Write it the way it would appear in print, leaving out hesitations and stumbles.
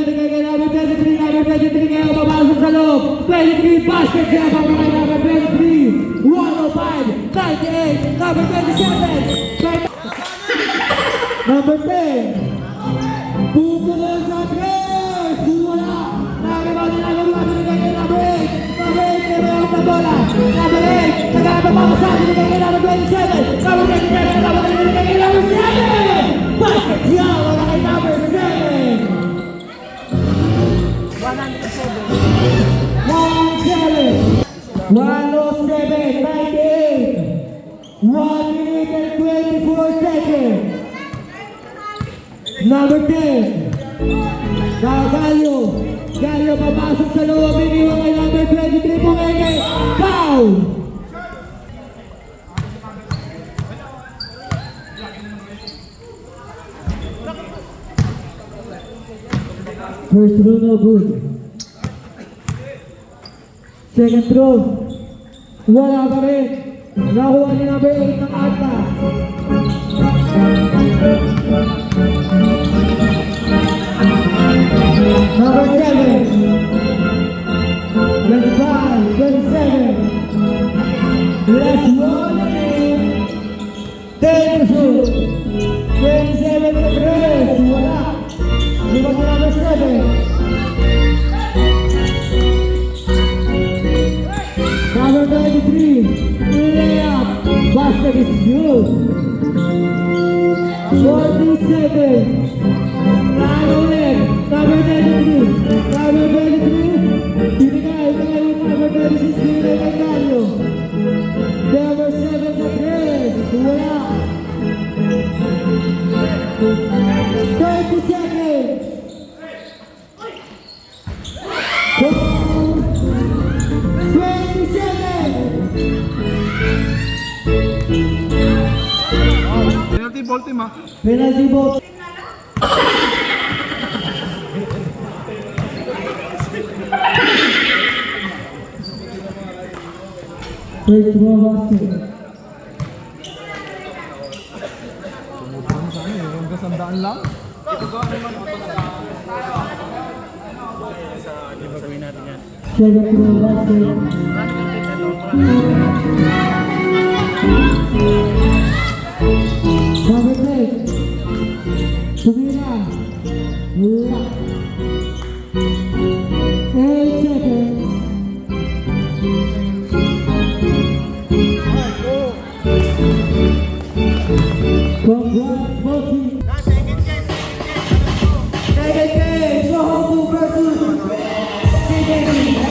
binigay kay number 23, number 23 kayo papasok sa loob. 23 basket siya papasok number 23, 105, 98, number 27, number 10. Pupunan sa 3! Wala! Nagawa nila ng mga binigay kay number 8! Number 8 kaya mayroon na bola! Number 8! Nagkakapapasa binigay kay number 27! Number 27! Number 27 binigay kay number 7! Basket siya! Wala kay number 7! 107! 98! 1 minute and 24 seconds! Number 10, Galio papasok sa loob, iniwan kay number 23, Pumenge, foul! First throw no good. Second throw, wala pa rin. Nakuha ni number 8 ng atas. Number 7, 25, 27, last one, 10 to shoot, 27 to press, wala, lima sa number 7, number 23, layup, basket is good, 47, number 23, binigay yung number 26, binigay kay Galio. Number 7 sa press, wala. 30 seconds. 20 seconds. Penalty ball team ha. Penalty ball. First row basket. Tumutulong sa amin, yung kasandaan lang. Second row basket. Number 10. Tumira. Wala. 8 seconds. Second game, Soho versus CJD.